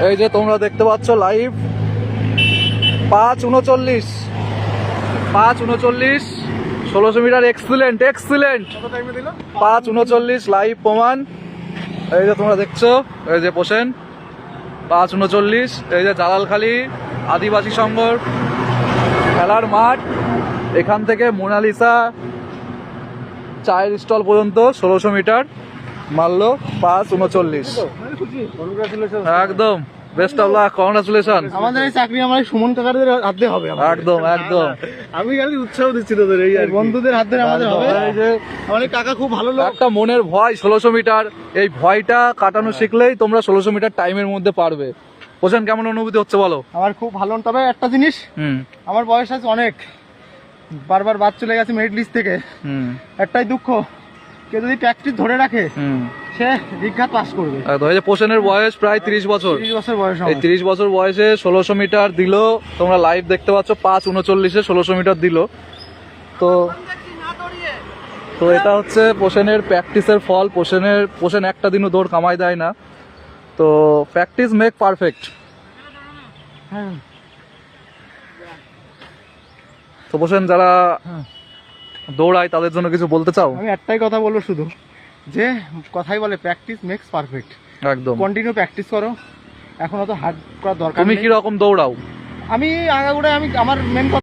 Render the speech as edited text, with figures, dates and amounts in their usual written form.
এই যে তোমরা দেখতে পাচ্ছ লাইভ 5:39 1600 মিটার। এক্সিলেন্ট 5:39 লাইভ প্রমাণ। এই যে তোমরা দেখছো, এই যে পোষেন 5:39। এই যে জালালখালী আদিবাসী সংঘর খেলার মাঠ, এখান থেকে মোনালিসা চায়ের স্টল পর্যন্ত 1600 মিটার মারলো 5:39। একদম বেস্ট অফ লাক, কংগ্রাচুলেশন। আমাদের এই চাকরি আমার সুমন কাকাদের হাতে হবে। একদম আমি খালি উৎসাহ দিচ্ছি তোদের, এই আর বন্ধুদের হাতে আমাদের হবে। এই যে আমাদের কাকা খুব ভালো লোক। একটা মনের ভয় 1600 মিটার, এই ভয়টা কাটানো শিখলেই তোমরা 1600 মিটার টাইমের মধ্যে পারবে। হোসেন, কেমন অনুভূতি হচ্ছে বলো? আমার খুব ভালো। তবে একটা জিনিস, আমার বয়স আছে অনেক, বারবার বাদ চলে গেছে মেরিট লিস্ট থেকে। একটাই দুঃখ, কেউ যদি প্র্যাকটিস ধরে রাখে সে দীক্ষা পাস করবে। এই যে পোষণের বয়স প্রায় 30 বছর। 30 বছর বয়স। এই 30 বছর বয়সে 1600 মিটার দিল। তোমরা লাইভ দেখতে পাচ্ছ 5:39 1600 মিটার দিল। তো এটা হচ্ছে পোষণের প্র্যাকটিসের ফল। পোষণ একটা দিনও দৌড় কামাই দেয় না। তো প্র্যাকটিস মেক পারফেক্ট। তো পোষণ যারা দৌড়ায় তাদের জন্য কিছু বলতে চাও? আমি একটাই কথা বলবো শুধু, যে কথাই বলে প্র্যাকটিস মেক্স পারফেক্ট। একদম কন্টিনিউ প্র্যাকটিস করো, এখন অত হার্ড করার দরকার। তুমি কি রকম দৌড়াও? আমি আগাগোড়ায় আমার মেন